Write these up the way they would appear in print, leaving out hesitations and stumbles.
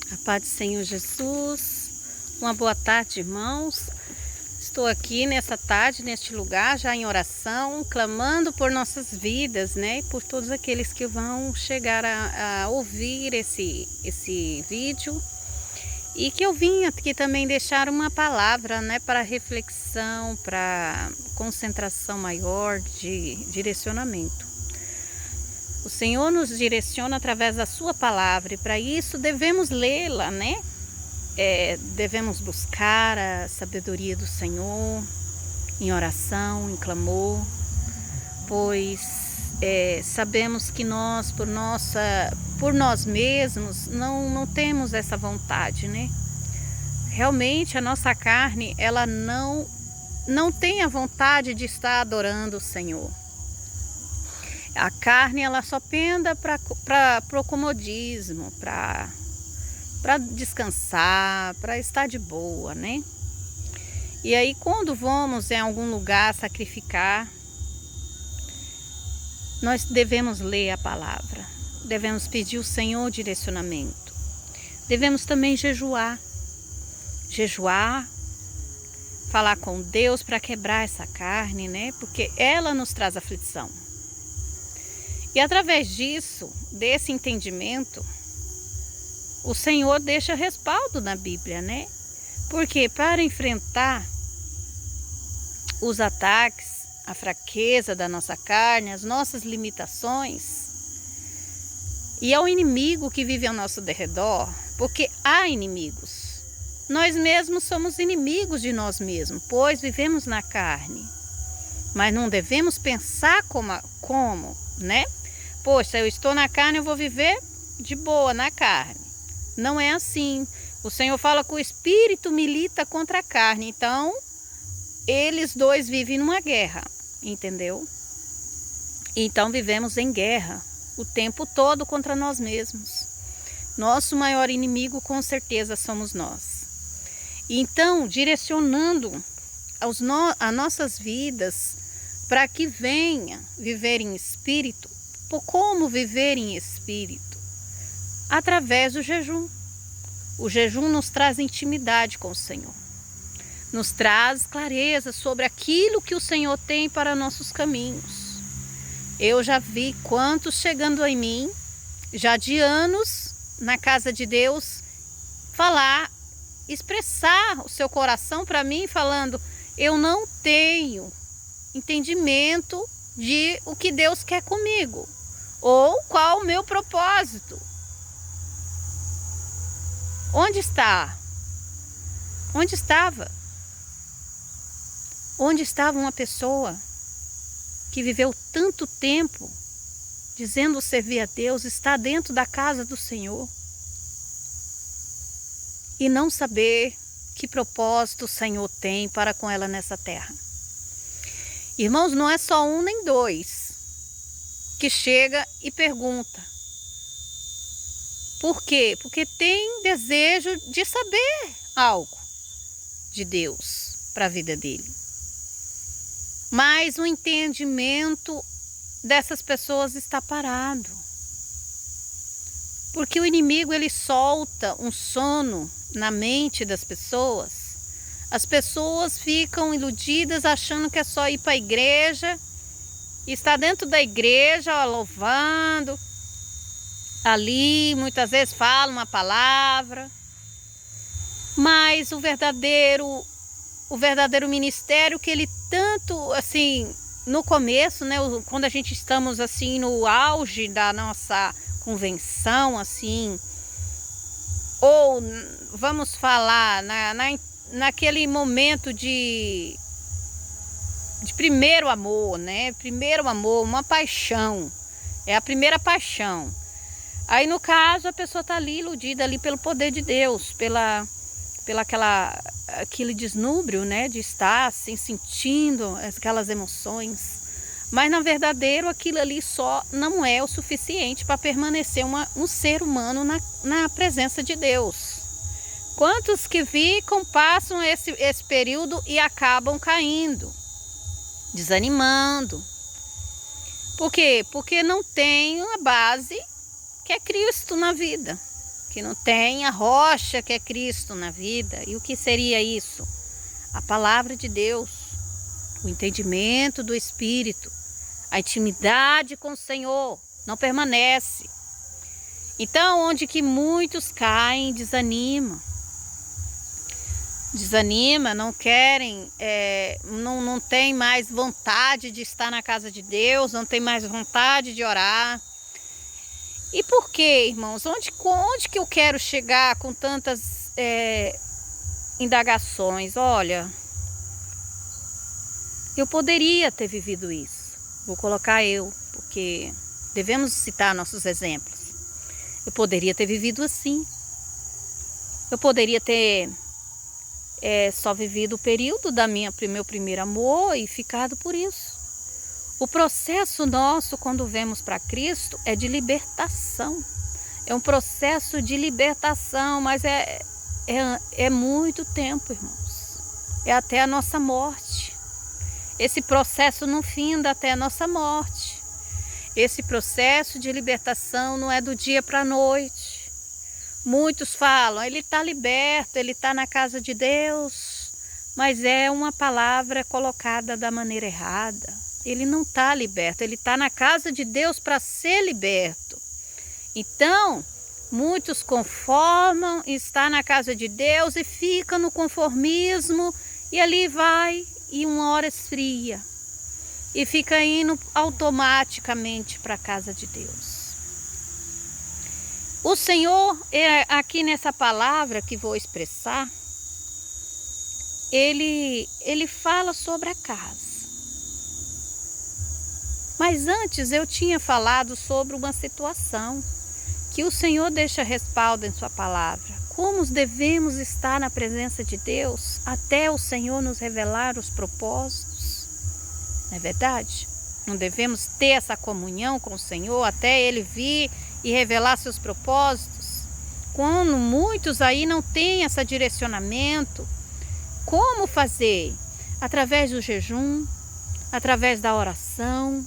A paz do Senhor Jesus, uma boa tarde, irmãos. Estou aqui nessa tarde, neste lugar, já em oração, clamando por nossas vidas, né? Por todos aqueles que vão chegar a ouvir esse vídeo. E que eu vim aqui também deixar uma palavra, né? Para reflexão, para concentração maior de direcionamento. O Senhor nos direciona através da sua palavra e para isso devemos lê-la, né? Devemos buscar a sabedoria do Senhor em oração, em clamor, pois sabemos que nós, por nós mesmos, não temos essa vontade, né? Realmente a nossa carne, ela não tem a vontade de estar adorando o Senhor. A carne, ela só penda para o comodismo, para descansar, para estar de boa, né? E aí, quando vamos em algum lugar sacrificar, nós devemos ler a palavra, devemos pedir ao Senhor direcionamento, devemos também jejuar, falar com Deus para quebrar essa carne, né? Porque ela nos traz aflição. E através disso, desse entendimento, o Senhor deixa respaldo na Bíblia, né? Porque para enfrentar os ataques, a fraqueza da nossa carne, as nossas limitações, e ao inimigo que vive ao nosso derredor, porque há inimigos. Nós mesmos somos inimigos de nós mesmos, pois vivemos na carne. Mas não devemos pensar como, né? Poxa, eu estou na carne, eu vou viver de boa na carne. Não é assim. O Senhor fala que o Espírito milita contra a carne. Então, eles dois vivem numa guerra, entendeu? Então, vivemos em guerra o tempo todo contra nós mesmos. Nosso maior inimigo, com certeza, somos nós. Então, direcionando as nossas vidas para que venha viver em espírito. Como viver em espírito? Através do jejum. O jejum nos traz intimidade com o Senhor. Nos traz clareza sobre aquilo que o Senhor tem para nossos caminhos. Eu já vi quantos chegando em mim, já de anos, na casa de Deus, expressar o seu coração para mim, falando, eu não tenho entendimento de o que Deus quer comigo. Ou qual o meu propósito? Onde está? Onde estava? Onde estava uma pessoa que viveu tanto tempo dizendo servir a Deus, está dentro da casa do Senhor e não saber que propósito o Senhor tem para com ela nessa terra? Irmãos, não é só um nem dois que chega e pergunta. Por quê? Porque tem desejo de saber algo de Deus para a vida dele. Mas o entendimento dessas pessoas está parado. Porque o inimigo, ele solta um sono na mente das pessoas. As pessoas ficam iludidas achando que é só ir para a igreja, está dentro da igreja, ó, louvando, ali muitas vezes fala uma palavra, mas o verdadeiro ministério que ele tanto, assim, no começo, né, quando a gente estamos assim no auge da nossa convenção, assim, ou vamos falar naquele momento de primeiro amor, né? Primeiro amor, uma paixão. É a primeira paixão. Aí, no caso, a pessoa está ali iludida ali pelo poder de Deus, aquele desnúbrio, né? De estar assim, sentindo aquelas emoções. Mas, na verdadeiro, aquilo ali só não é o suficiente para permanecer um ser humano na presença de Deus. Quantos que ficam, passam esse período e acabam caindo, desanimando. Por quê? Porque não tem uma base que é Cristo na vida. que não tem a rocha que é Cristo na vida. E o que seria isso? A palavra de Deus, o entendimento do Espírito, a intimidade com o Senhor não permanece. Então, onde que muitos caem, desanima, não querem, não tem mais vontade de estar na casa de Deus, não tem mais vontade de orar. E por quê, irmãos? Onde que eu quero chegar com tantas indagações? Olha, eu poderia ter vivido isso. Vou colocar eu, porque devemos citar nossos exemplos. Eu poderia ter vivido assim. Eu poderia ter só vivido o período do meu primeiro amor e ficado por isso. O processo nosso, quando vemos para Cristo, é de libertação. É um processo de libertação, mas é muito tempo, irmãos. É até a nossa morte. Esse processo não finda até a nossa morte. Esse processo de libertação não é do dia para a noite. Muitos falam, ele está liberto, ele está na casa de Deus, mas é uma palavra colocada da maneira errada. Ele não está liberto, ele está na casa de Deus para ser liberto. Então, muitos conformam, está na casa de Deus e fica no conformismo, e ali vai e uma hora esfria. E fica indo automaticamente para a casa de Deus. O Senhor, aqui nessa palavra que vou expressar, ele fala sobre a casa. Mas antes eu tinha falado sobre uma situação que o Senhor deixa respaldo em sua palavra. Como devemos estar na presença de Deus até o Senhor nos revelar os propósitos. Não é verdade? Não devemos ter essa comunhão com o Senhor até Ele vir e revelar seus propósitos. Quando muitos aí não têm esse direcionamento, como fazer? Através do jejum, através da oração.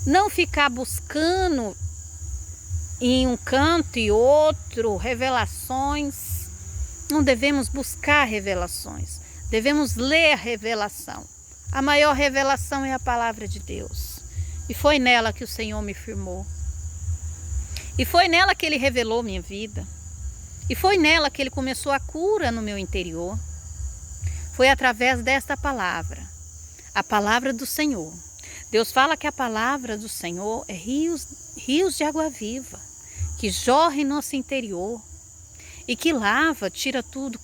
Não ficar buscando em um canto e outro revelações. Não devemos buscar revelações. Devemos ler a revelação. A maior revelação é a palavra de Deus. E foi nela que o Senhor me firmou. E foi nela que Ele revelou minha vida. E foi nela que Ele começou a cura no meu interior. Foi através desta palavra. A palavra do Senhor. Deus fala que a palavra do Senhor é rios de água viva, que jorra em nosso interior e que lava, tira tudo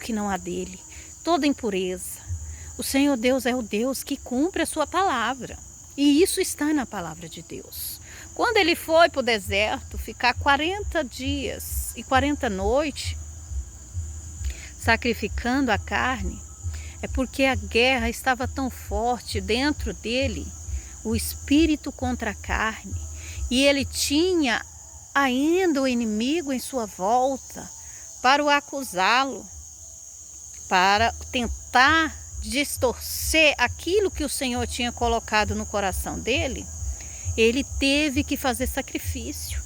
que não há dele, toda impureza. O Senhor Deus é o Deus que cumpre a sua palavra, e isso está na palavra de Deus. Quando ele foi para o deserto ficar 40 dias e 40 noites sacrificando a carne, é porque a guerra estava tão forte dentro dele, o espírito contra a carne, e ele tinha ainda o inimigo em sua volta para o acusá-lo, para tentar distorcer aquilo que o Senhor tinha colocado no coração dele. Ele teve que fazer sacrifício.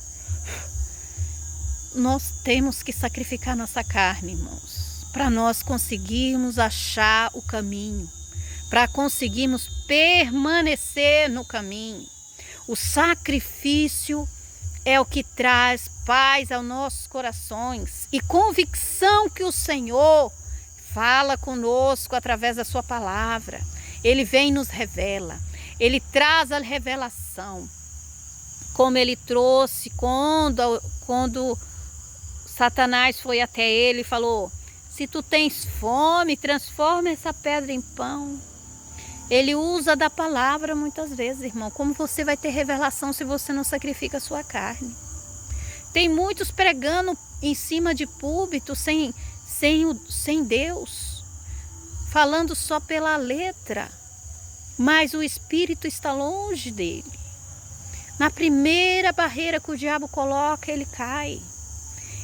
Nós temos que sacrificar nossa carne, irmãos, para nós conseguirmos achar o caminho, para conseguirmos permanecer no caminho. O sacrifício é o que traz paz aos nossos corações e convicção que o Senhor fala conosco através da sua palavra. Ele vem e nos revela. Ele traz a revelação, como ele trouxe quando Satanás foi até ele e falou: se tu tens fome, transforma essa pedra em pão. Ele usa da palavra muitas vezes, irmão. Como você vai ter revelação se você não sacrifica a sua carne? Tem muitos pregando em cima de púlpito sem Deus, falando só pela letra, mas o espírito está longe dele. Na primeira barreira que o diabo coloca, ele cai.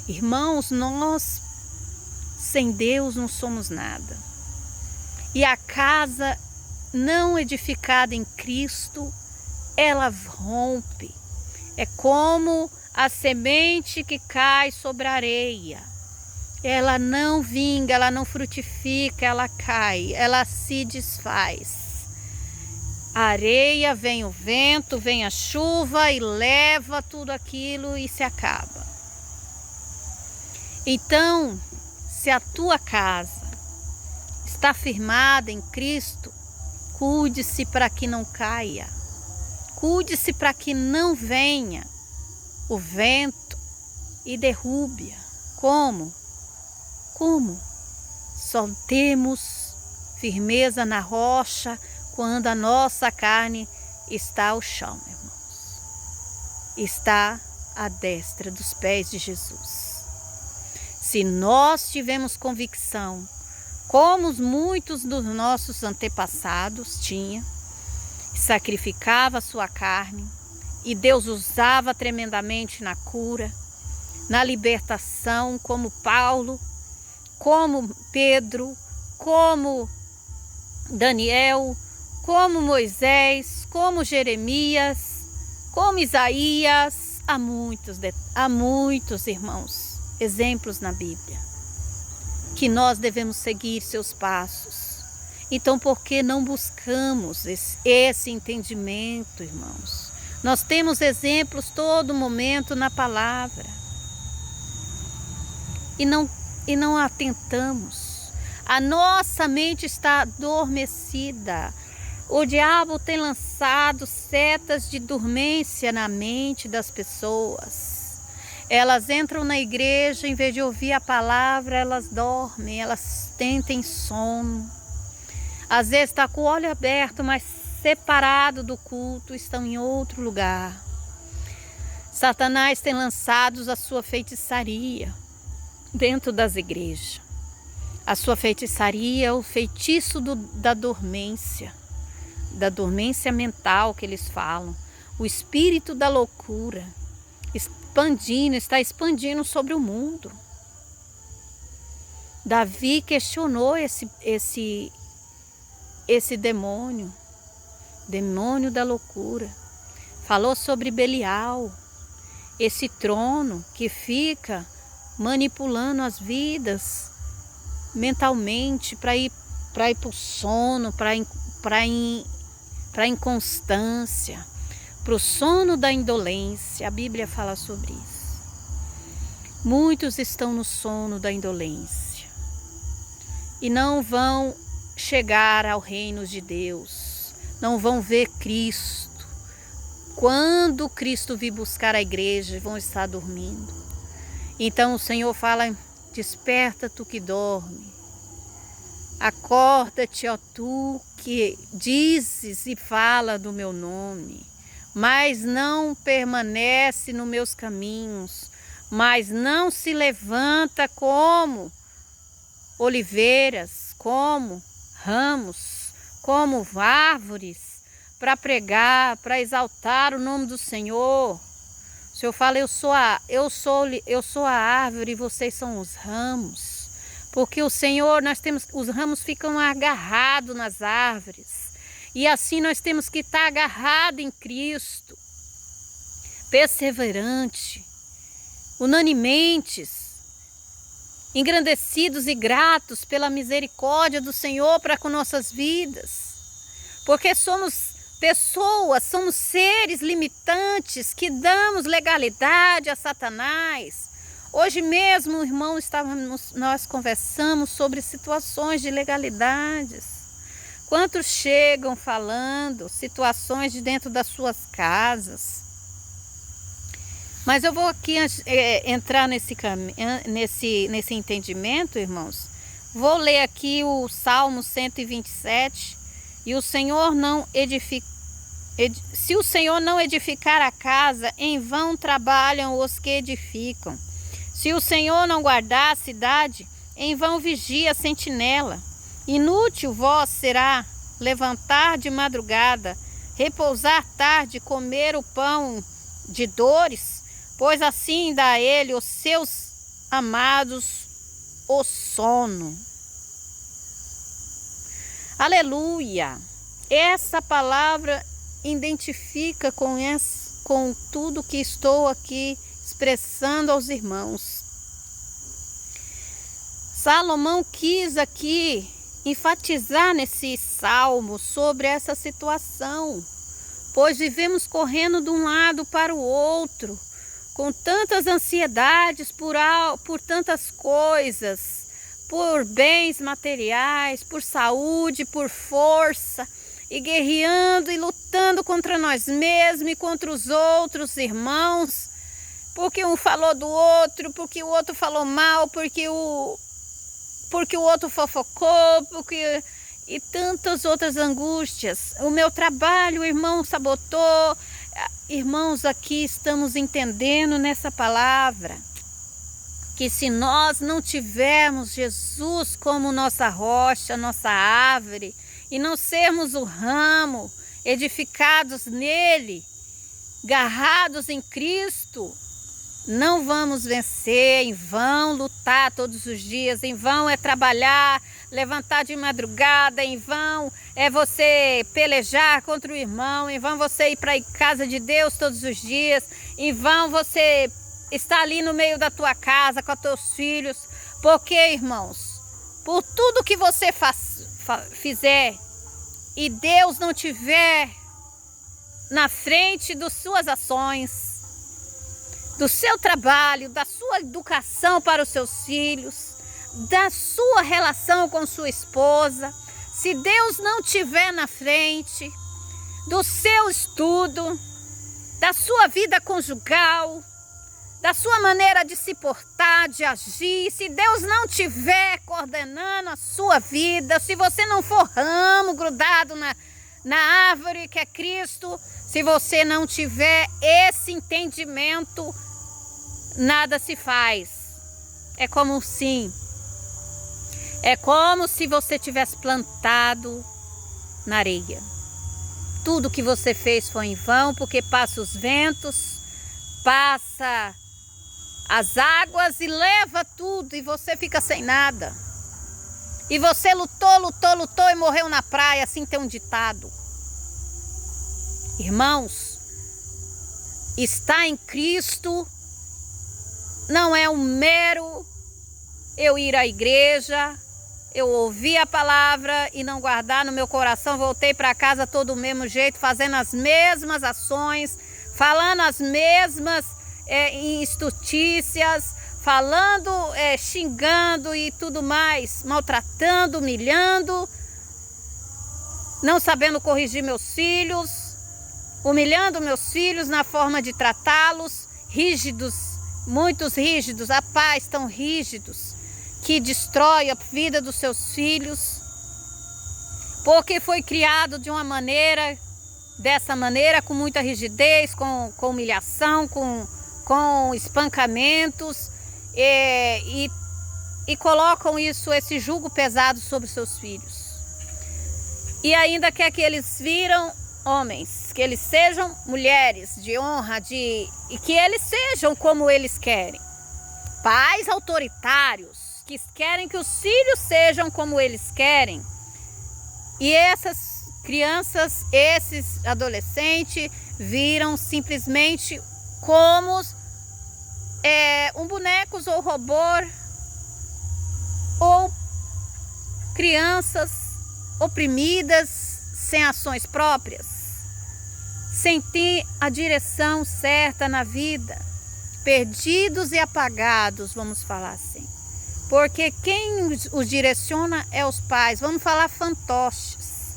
Irmãos, nós sem Deus não somos nada. E a casa não edificada em Cristo, ela rompe. É como a semente que cai sobre a areia. Ela não vinga, ela não frutifica, ela cai, ela se desfaz. A areia, vem o vento, vem a chuva e leva tudo aquilo e se acaba. Então, se a tua casa está firmada em Cristo, cuide-se para que não caia. Cuide-se para que não venha o vento e derrube-a. Como? Só temos firmeza na rocha quando a nossa carne está ao chão, irmãos. Está à destra dos pés de Jesus. Se nós tivermos convicção, como muitos dos nossos antepassados tinham, sacrificava a sua carne, e Deus usava tremendamente na cura, na libertação, como Paulo, como Pedro, como Daniel, como Moisés, como Jeremias, como Isaías. Há muitos irmãos, exemplos na Bíblia, que nós devemos seguir seus passos. Então, por que não buscamos esse entendimento, irmãos? Nós temos exemplos todo momento na palavra. E não atentamos. A nossa mente está adormecida. O diabo tem lançado setas de dormência na mente das pessoas. Elas entram na igreja, em vez de ouvir a palavra, elas dormem, elas tentem sono. Às vezes está com o olho aberto, mas separado do culto, estão em outro lugar. Satanás tem lançado a sua feitiçaria dentro das igrejas. A sua feitiçaria é o feitiço da dormência mental que eles falam, o espírito da loucura, está expandindo sobre o mundo. Davi questionou esse demônio da loucura. Falou sobre Belial, esse trono que fica manipulando as vidas mentalmente para ir para o sono, para a inconstância, para o sono da indolência. A Bíblia fala sobre isso. Muitos estão no sono da indolência e não vão chegar ao reino de Deus, não vão ver Cristo. Quando Cristo vir buscar a igreja, vão estar dormindo. Então o Senhor fala: desperta tu que dorme, acorda-te, ó tu que dizes e fala do meu nome, mas não permanece nos meus caminhos, mas não se levanta como oliveiras, como ramos, como árvores, para pregar, para exaltar o nome do Senhor. O Senhor fala: eu sou a árvore e vocês são os ramos. Porque o Senhor, os ramos ficam agarrados nas árvores. E assim nós temos que estar agarrados em Cristo, perseverante, unanimes, engrandecidos e gratos pela misericórdia do Senhor para com nossas vidas. Porque somos pessoas, somos seres limitantes que damos legalidade a Satanás. Hoje mesmo, irmão, nós conversamos sobre situações de legalidades. Quantos chegam falando situações de dentro das suas casas? Mas eu vou aqui entrar nesse entendimento, irmãos. Vou ler aqui o Salmo 127. E o Senhor não se o Senhor não edificar a casa, em vão trabalham os que edificam. Se o Senhor não guardar a cidade, em vão vigia a sentinela. Inútil vós será levantar de madrugada, repousar tarde, comer o pão de dores, pois assim dá a ele os seus amados o sono. Aleluia! Essa palavra identifica com tudo que estou aqui expressando aos irmãos. Salomão quis aqui enfatizar nesse salmo sobre essa situação, pois vivemos correndo de um lado para o outro, com tantas ansiedades por tantas coisas, por bens materiais, por saúde, por força, e guerreando e lutando contra nós mesmos e contra os outros irmãos, porque um falou do outro, porque o outro falou mal, porque o outro fofocou, e tantas outras angústias. O meu trabalho, o irmão sabotou. Irmãos, aqui estamos entendendo nessa palavra que se nós não tivermos Jesus como nossa rocha, nossa árvore, e não sermos o ramo, edificados nele, garrados em Cristo, não vamos vencer. Em vão lutar todos os dias, em vão é trabalhar, levantar de madrugada, em vão é você pelejar contra o irmão, em vão você ir para a casa de Deus todos os dias, em vão você estar ali no meio da tua casa com os teus filhos, porque, irmãos, por tudo que você fizer e Deus não tiver na frente das suas ações, do seu trabalho, da sua educação para os seus filhos, da sua relação com sua esposa, se Deus não tiver na frente do seu estudo, da sua vida conjugal, da sua maneira de se portar, de agir, se Deus não tiver coordenando a sua vida, se você não for ramo grudado na árvore que é Cristo, se você não tiver esse entendimento, nada se faz. É como se você tivesse plantado na areia. Tudo que você fez foi em vão, porque passa os ventos, passa as águas e leva tudo, e você fica sem nada. E você lutou e morreu na praia, assim tem um ditado. Irmãos, estar em Cristo não é um mero eu ir à igreja, eu ouvir a palavra e não guardar no meu coração, voltei para casa todo do mesmo jeito, fazendo as mesmas ações, falando as mesmas estutícias, falando, xingando e tudo mais, maltratando, humilhando, não sabendo corrigir meus filhos, humilhando meus filhos na forma de tratá-los, rígidos, muitos rígidos, a paz tão rígidos, que destrói a vida dos seus filhos, porque foi criado de uma maneira, dessa maneira, com muita rigidez, com humilhação, com espancamentos, e colocam esse jugo pesado sobre seus filhos. E ainda quer que eles viram homens, que eles sejam mulheres de honra, e que eles sejam como eles querem. Pais autoritários, que querem que os filhos sejam como eles querem. E essas crianças, esses adolescentes, viram simplesmente como bonecos ou robô, ou crianças oprimidas, sem ações próprias, sem ter a direção certa na vida, perdidos e apagados, vamos falar assim. Porque quem os direciona é os pais, vamos falar fantoches.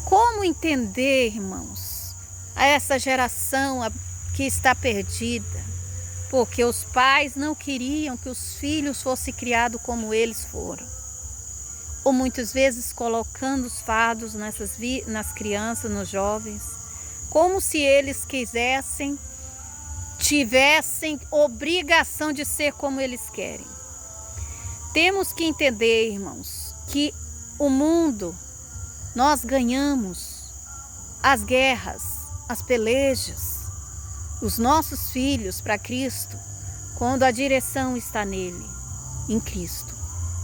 Como entender, irmãos, a essa geração que está perdida? Porque os pais não queriam que os filhos fossem criados como eles foram. Ou muitas vezes colocando os fardos nas crianças, nos jovens, como se eles tivessem obrigação de ser como eles querem. Temos que entender, irmãos, que o mundo, nós ganhamos as guerras, as pelejas, os nossos filhos para Cristo, quando a direção está nele, em Cristo.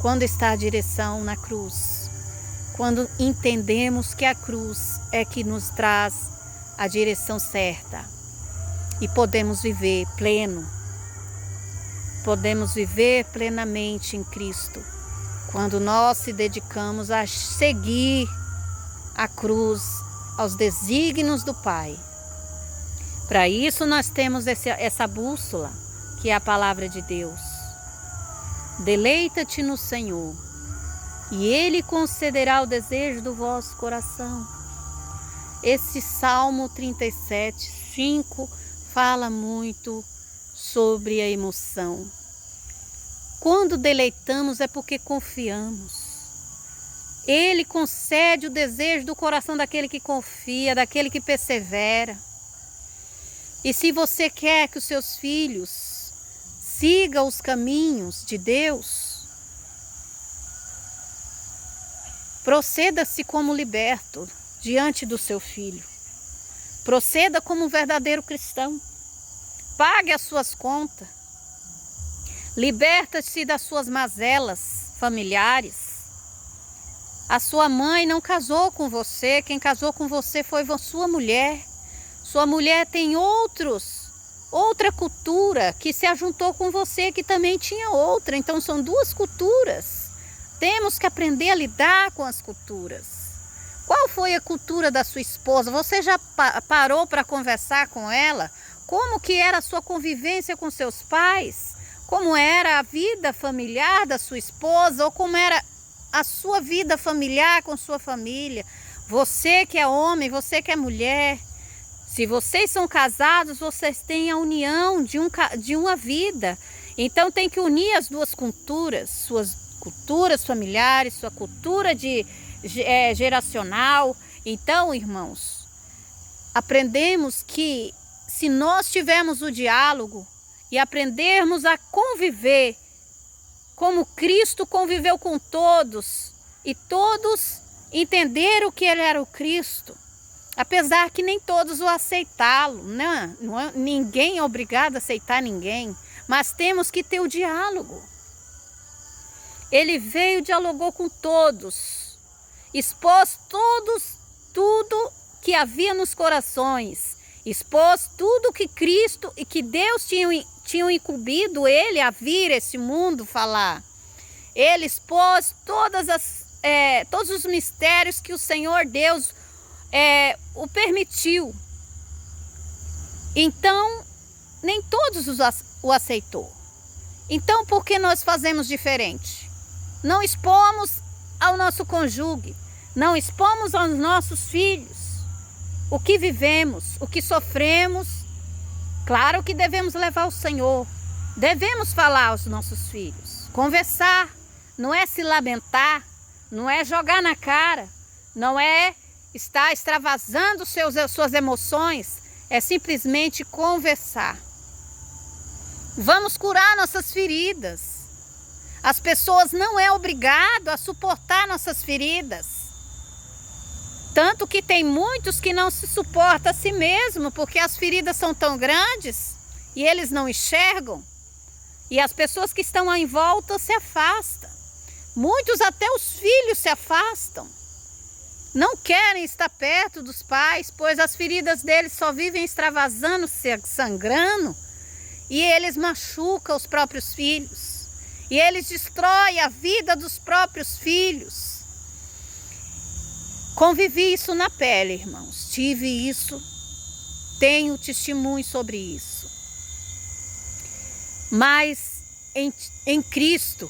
Quando está a direção na cruz, quando entendemos que a cruz é que nos traz a direção certa, e podemos viver pleno. Podemos viver plenamente em Cristo quando nós se dedicamos a seguir a cruz, aos desígnios do Pai. Para isso nós temos essa bússola, que é a palavra de Deus. Deleita-te no Senhor, e Ele concederá o desejo do vosso coração. Esse Salmo 37:5 fala muito sobre a emoção. Quando deleitamos é porque confiamos. Ele concede o desejo do coração daquele que confia, daquele que persevera. E se você quer que os seus filhos sigam os caminhos de Deus, proceda-se como liberto diante do seu filho. Proceda como um verdadeiro cristão. Pague as suas contas. Liberta-se das suas mazelas familiares. A sua mãe não casou com você, quem casou com você foi a sua mulher. Sua mulher tem outra cultura que se ajuntou com você, que também tinha outra. Então são duas culturas. Temos que aprender a lidar com as culturas. Qual foi a cultura da sua esposa? Você já parou para conversar com ela? Como que era a sua convivência com seus pais? Como era a vida familiar da sua esposa? Ou como era a sua vida familiar com sua família? Você que é homem, você que é mulher, se vocês são casados, vocês têm a união de uma vida. Então tem que unir as duas culturas, suas culturas familiares, sua cultura geracional. Então, irmãos, aprendemos que se nós tivermos o diálogo e aprendermos a conviver como Cristo conviveu com todos, e todos entenderam que Ele era o Cristo, apesar que nem todos o aceitaram, né? Ninguém é obrigado a aceitar ninguém, mas temos que ter o diálogo. Ele veio, dialogou com todos, expôs tudo que havia nos corações, expôs tudo que Cristo e que Deus tinham incumbido ele a vir a esse mundo falar. Ele expôs todos os mistérios que o Senhor Deus o permitiu. Então, nem todos o aceitou. Então, por que nós fazemos diferente? Não expomos ao nosso cônjuge, não expomos aos nossos filhos o que vivemos, o que sofremos. Claro que devemos levar ao Senhor, devemos falar aos nossos filhos, conversar, não é se lamentar, não é jogar na cara, não é estar extravasando suas emoções, é simplesmente conversar. Vamos curar nossas feridas. As pessoas não é obrigado a suportar nossas feridas. Tanto que tem muitos que não se suportam a si mesmo, porque as feridas são tão grandes e eles não enxergam. E as pessoas que estão em volta se afastam. Muitos até os filhos se afastam. Não querem estar perto dos pais, pois as feridas deles só vivem extravasando, sangrando. E eles machucam os próprios filhos. E eles destroem a vida dos próprios filhos. Convivi isso na pele, irmãos. Tive isso, tenho testemunho sobre isso. Mas em Cristo,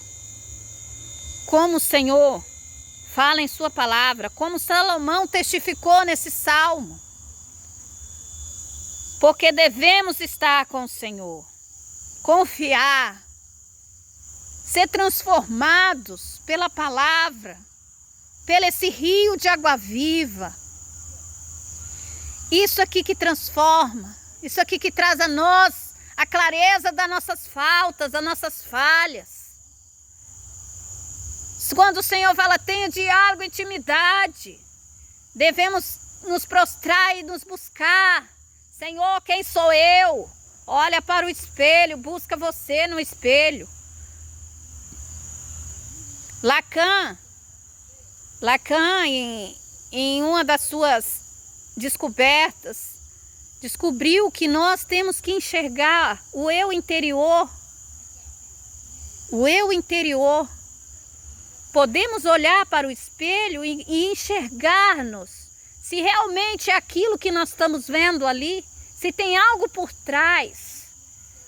como o Senhor fala em sua palavra, como Salomão testificou nesse salmo, porque devemos estar com o Senhor, confiar, ser transformados pela palavra, pelo esse rio de água viva. Isso aqui que transforma, isso aqui que traz a nós a clareza das nossas faltas, das nossas falhas. Quando o Senhor fala, tenha diálogo, intimidade, devemos nos prostrar e nos buscar. Senhor, quem sou eu? Olha para o espelho, busca você no espelho. Lacan, em uma das suas descobertas, descobriu que nós temos que enxergar o eu interior. O eu interior. Podemos olhar para o espelho e enxergar-nos. Se realmente é aquilo que nós estamos vendo ali, se tem algo por trás.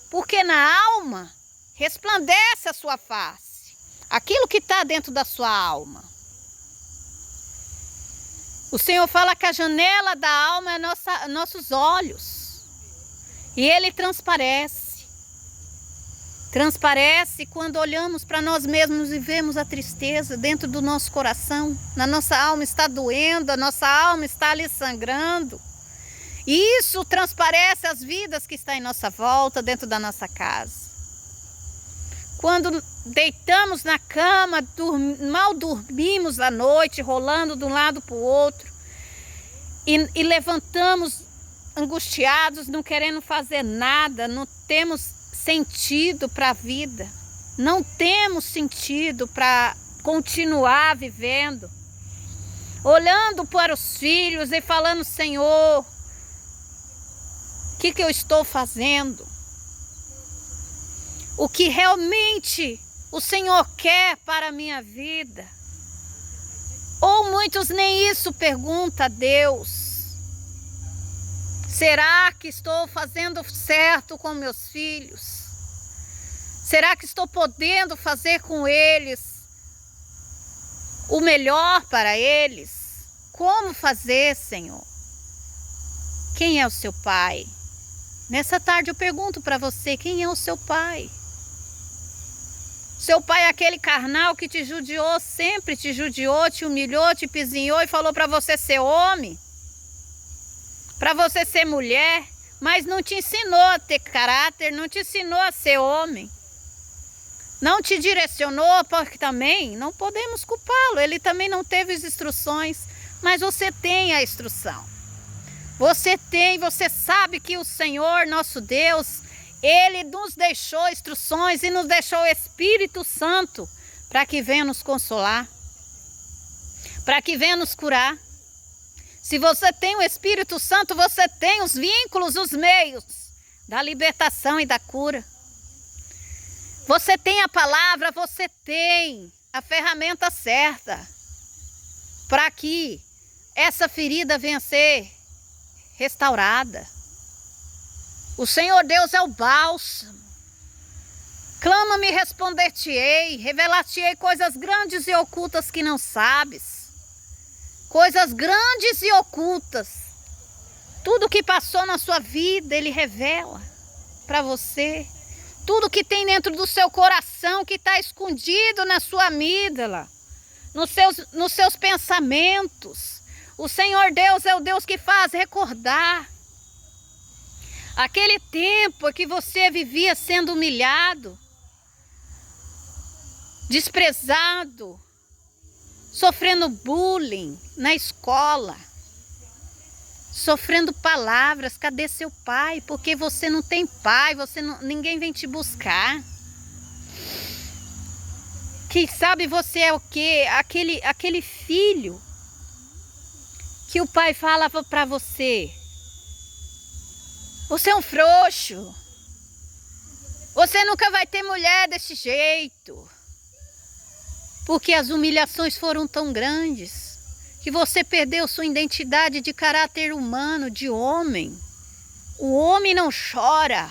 Porque na alma resplandece a sua face. Aquilo que está dentro da sua alma. O Senhor fala que a janela da alma é nossos olhos. E Ele transparece. Transparece quando olhamos para nós mesmos e vemos a tristeza dentro do nosso coração. Na nossa alma está doendo, a nossa alma está ali sangrando. E isso transparece as vidas que estão em nossa volta, dentro da nossa casa. Quando deitamos na cama, mal dormimos à noite, rolando de um lado para o outro. E levantamos angustiados, não querendo fazer nada, não temos sentido para a vida. Não temos sentido para continuar vivendo. Olhando para os filhos e falando, Senhor, o que eu estou fazendo? O que realmente o Senhor quer para a minha vida? Ou muitos nem isso perguntam a Deus. Será que estou fazendo certo com meus filhos? Será que estou podendo fazer com eles o melhor para eles? Como fazer, Senhor? Quem é o seu pai? Nessa tarde eu pergunto para você, quem é o seu pai? Seu pai é aquele carnal que te judiou, sempre te judiou, te humilhou, te pisinhou e falou para você ser homem, para você ser mulher, mas não te ensinou a ter caráter, não te ensinou a ser homem. Não te direcionou, porque também não podemos culpá-lo, ele também não teve as instruções, mas você tem a instrução. Você tem, você sabe que o Senhor, nosso Deus, Ele nos deixou instruções e nos deixou o Espírito Santo para que venha nos consolar, para que venha nos curar. Se você tem o Espírito Santo, você tem os vínculos, os meios da libertação e da cura. Você tem a palavra, você tem a ferramenta certa para que essa ferida venha a ser restaurada. O Senhor Deus é o bálsamo. Clama-me, responder-te-ei, revelar-te-ei coisas grandes e ocultas que não sabes. Coisas grandes e ocultas. Tudo que passou na sua vida, Ele revela para você. Tudo que tem dentro do seu coração, que está escondido na sua amígdala, nos seus pensamentos. O Senhor Deus é o Deus que faz recordar. Aquele tempo que você vivia sendo humilhado, desprezado, sofrendo bullying na escola, sofrendo palavras, cadê seu pai? Porque você não tem pai, ninguém vem te buscar. Quem sabe você é o quê? Aquele filho que o pai falava para você, você é um frouxo, você nunca vai ter mulher desse jeito, porque as humilhações foram tão grandes, que você perdeu sua identidade de caráter humano, de homem. O homem não chora.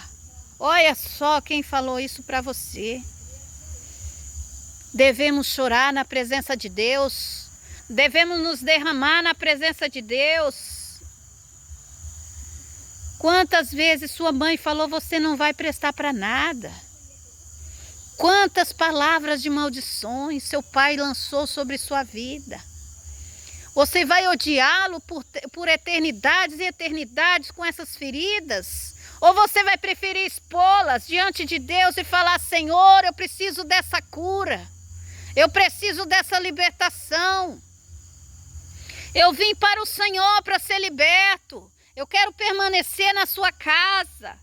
Olha só quem falou isso para você. Devemos chorar na presença de Deus. Devemos nos derramar na presença de Deus. Quantas vezes sua mãe falou, você não vai prestar para nada? Quantas palavras de maldições seu pai lançou sobre sua vida? Você vai odiá-lo por eternidades e eternidades com essas feridas? Ou você vai preferir expô-las diante de Deus e falar, Senhor, eu preciso dessa cura. Eu preciso dessa libertação. Eu vim para o Senhor para ser liberto. Eu quero permanecer na sua casa.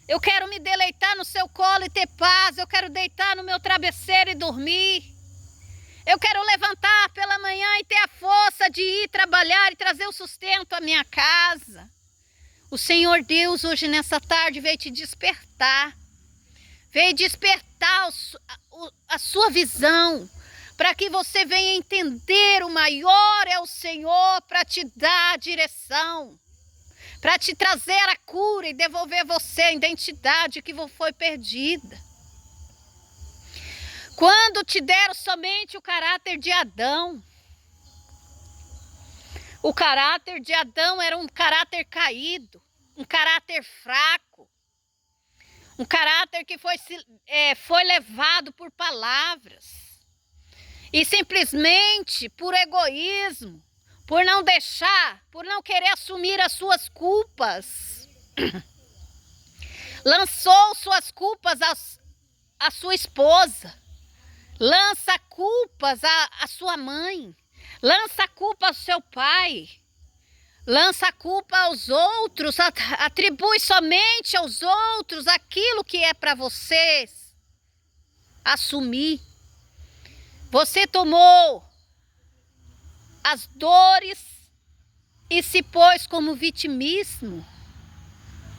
Eu quero me deleitar no seu colo e ter paz. Eu quero deitar no meu travesseiro e dormir. Eu quero levantar pela manhã e ter a força de ir trabalhar e trazer o sustento à minha casa. O Senhor Deus hoje nessa tarde veio te despertar. Veio despertar a sua visão, para que você venha entender o maior é o Senhor para te dar a direção, para te trazer a cura e devolver você a identidade que foi perdida. Quando te deram somente o caráter de Adão, o caráter de Adão era um caráter caído, um caráter fraco, um caráter que foi levado por palavras e simplesmente por egoísmo, por não deixar, por não querer assumir as suas culpas. Lançou suas culpas à sua esposa, lança culpas à sua mãe, lança culpa ao seu pai, lança culpa aos outros, atribui somente aos outros aquilo que é para vocês assumir. Você tomou as dores e se pôs como vitimismo.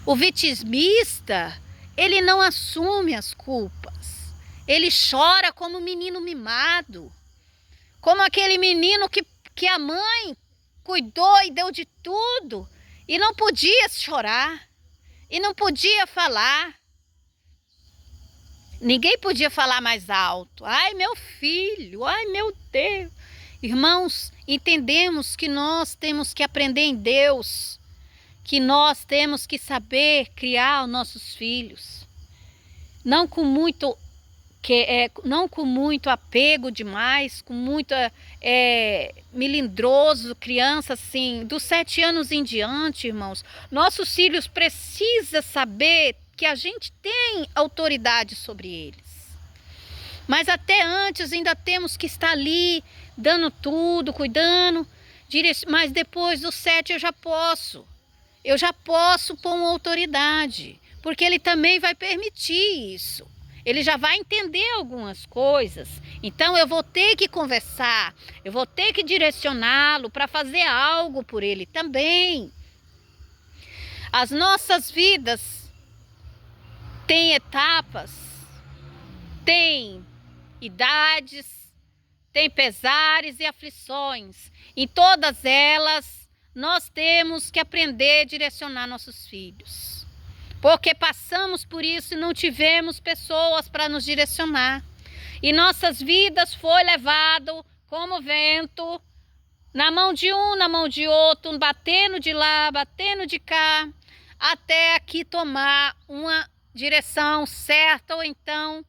O vitimista, ele não assume as culpas. Ele chora como um menino mimado, como aquele menino que a mãe cuidou e deu de tudo e não podia chorar e não podia falar. Ninguém podia falar mais alto. Ai, meu filho, ai, meu Deus. Irmãos, entendemos que nós temos que aprender em Deus, que nós temos que saber criar os nossos filhos, não com muito apego demais, com muito melindroso, criança assim, dos 7 anos em diante, irmãos. Nossos filhos precisam saber que a gente tem autoridade sobre eles. Mas até antes ainda temos que estar ali, dando tudo, cuidando. Mas depois dos 7 eu já posso pôr uma autoridade, porque ele também vai permitir isso. Ele já vai entender algumas coisas. Então eu vou ter que conversar, eu vou ter que direcioná-lo para fazer algo por ele também. As nossas vidas têm etapas, têm idades, têm pesares e aflições. Em todas elas, nós temos que aprender a direcionar nossos filhos. Porque passamos por isso e não tivemos pessoas para nos direcionar. E nossas vidas foi levado como vento, na mão de um, na mão de outro, batendo de lá, batendo de cá, até aqui tomar uma direção certa ou então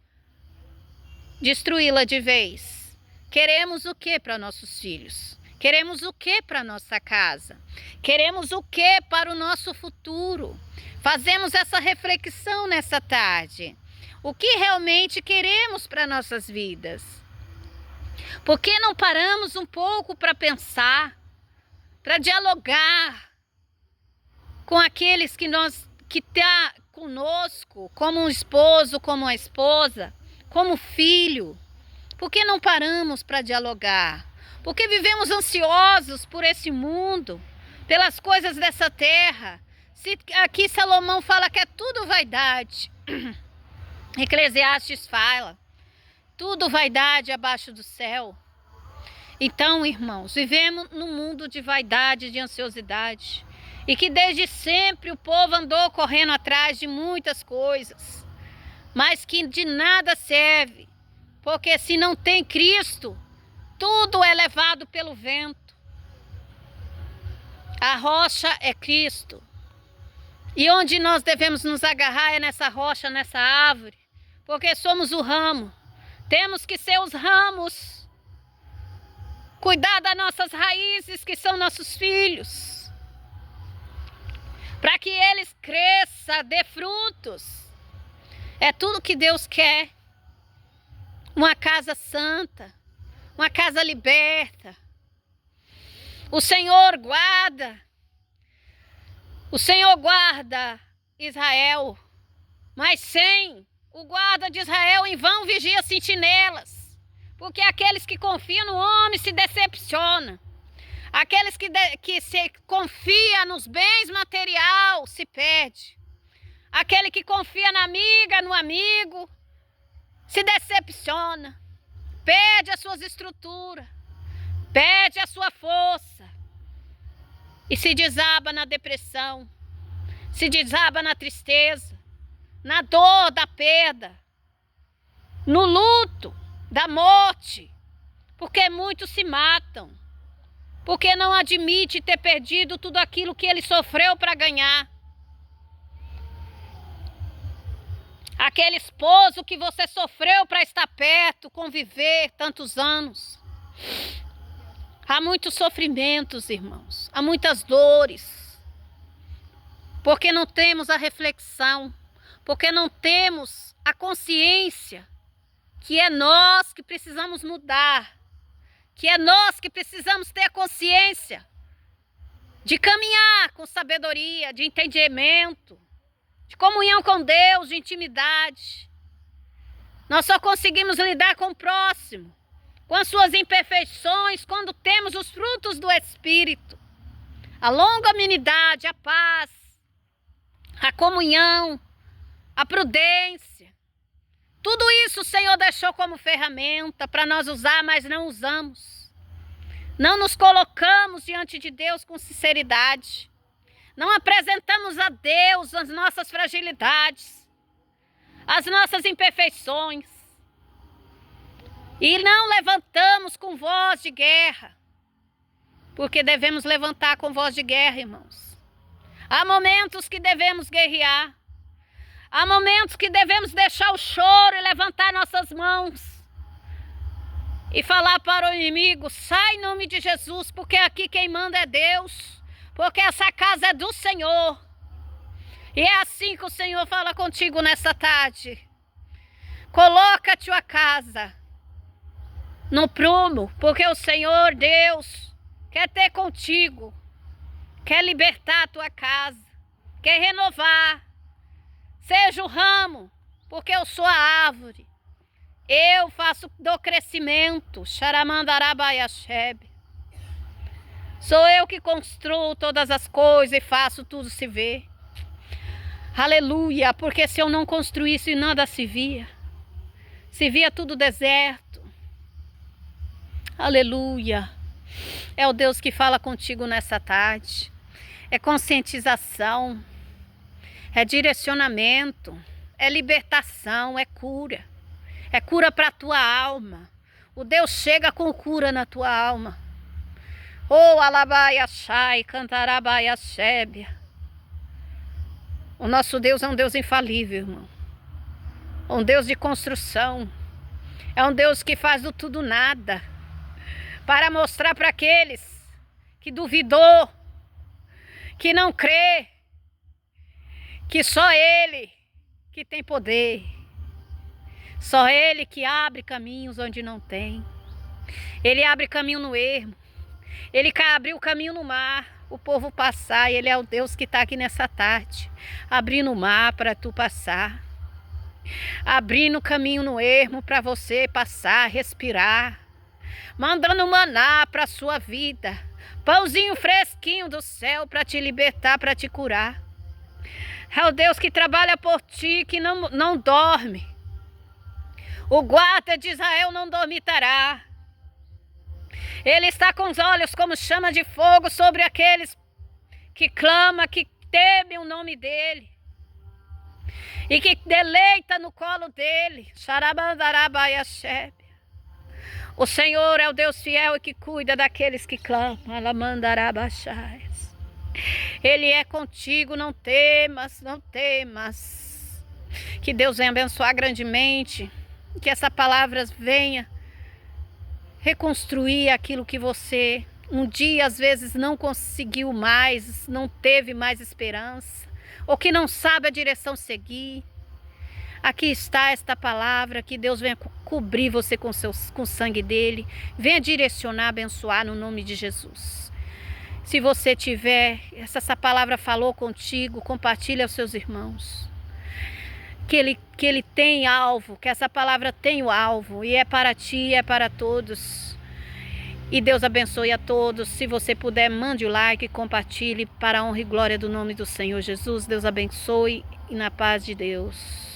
destruí-la de vez. Queremos o que para nossos filhos? Queremos o que para nossa casa? Queremos o que para o nosso futuro? Fazemos essa reflexão nessa tarde. O que realmente queremos para nossas vidas? Por que não paramos um pouco para pensar, para dialogar com aqueles que tá conosco, como um esposo, como uma esposa, como filho? Por que não paramos para dialogar? Porque vivemos ansiosos por esse mundo, pelas coisas dessa terra. Se aqui Salomão fala que é tudo vaidade, Eclesiastes fala, tudo vaidade abaixo do céu. Então, irmãos, vivemos num mundo de vaidade, de ansiosidade, e que desde sempre o povo andou correndo atrás de muitas coisas, mas que de nada serve, porque se não tem Cristo, tudo é levado pelo vento. A rocha é Cristo. E onde nós devemos nos agarrar é nessa rocha, nessa árvore, porque somos o ramo. Temos que ser os ramos. Cuidar das nossas raízes, que são nossos filhos, para que eles cresçam, dê frutos. É tudo que Deus quer. Uma casa santa, uma casa liberta. O Senhor guarda Israel, mas sem o guarda de Israel em vão vigia sentinelas, porque aqueles que confiam no homem se decepcionam. Aqueles que se confia nos bens material se perde. Aquele que confia na amiga, no amigo, se decepciona. Perde as suas estruturas. Perde a sua força. E se desaba na depressão. Se desaba na tristeza. Na dor da perda. No luto da morte. Porque muitos se matam. Porque não admite ter perdido tudo aquilo que ele sofreu para ganhar. Aquele esposo que você sofreu para estar perto, conviver tantos anos. Há muitos sofrimentos, irmãos. Há muitas dores. Porque não temos a reflexão. Porque não temos a consciência que é nós que precisamos mudar. Que é nós que precisamos ter a consciência de caminhar com sabedoria, de entendimento, de comunhão com Deus, de intimidade. Nós só conseguimos lidar com o próximo, com as suas imperfeições, quando temos os frutos do Espírito. A longanimidade, a paz, a comunhão, a prudência. Tudo isso o Senhor deixou como ferramenta para nós usar, mas não usamos. Não nos colocamos diante de Deus com sinceridade. Não apresentamos a Deus as nossas fragilidades, as nossas imperfeições. E não levantamos com voz de guerra, porque devemos levantar com voz de guerra, irmãos. Há momentos que devemos guerrear. Há momentos que devemos deixar o choro e levantar nossas mãos e falar para o inimigo: sai em nome de Jesus, porque aqui quem manda é Deus, porque essa casa é do Senhor. E é assim que o Senhor fala contigo nessa tarde. Coloca a tua casa no prumo, porque o Senhor Deus quer ter contigo, quer libertar a tua casa, quer renovar. Seja o ramo, porque eu sou a árvore. Eu dou crescimento. Xaramandarabaiaxebe. Sou eu que construo todas as coisas e faço tudo se ver. Aleluia, porque se eu não construísse, nada se via. Se via tudo deserto. Aleluia. É o Deus que fala contigo nessa tarde. É conscientização. É direcionamento, é libertação, é cura. É cura para a tua alma. O Deus chega com cura na tua alma. Oh, alabaiaxai, cantarabaiaxébia. O nosso Deus é um Deus infalível, irmão. Um Deus de construção. É um Deus que faz do tudo nada. Para mostrar para aqueles que duvidou, que não crê, que só Ele que tem poder. Só Ele que abre caminhos onde não tem. Ele abre caminho no ermo. Ele abriu o caminho no mar, o povo passar. E Ele é o Deus que está aqui nessa tarde, abrindo o mar para tu passar. Abrindo o caminho no ermo para você passar, respirar. Mandando maná para a sua vida. Pãozinho fresquinho do céu para te libertar, para te curar. É o Deus que trabalha por ti, que não dorme. O guarda de Israel não dormitará. Ele está com os olhos como chama de fogo sobre aqueles que clamam, que temem o nome dele. E que deleita no colo dele. Xarabandarabaiaxebe. O Senhor é o Deus fiel e que cuida daqueles que clamam. Alamandarabachai. Ele é contigo, não temas, não temas. Que Deus venha abençoar grandemente. Que essa palavra venha reconstruir aquilo que você um dia às vezes não conseguiu mais, não teve mais esperança, ou que não sabe a direção seguir. Aqui está esta palavra, que Deus venha cobrir você com o sangue dele. Venha direcionar, abençoar no nome de Jesus. Se você tiver, essa palavra falou contigo, compartilha aos seus irmãos. Que ele tem alvo, que essa palavra tem o alvo, e é para ti, é para todos. E Deus abençoe a todos. Se você puder, mande o like, compartilhe para a honra e glória do nome do Senhor Jesus. Deus abençoe e na paz de Deus.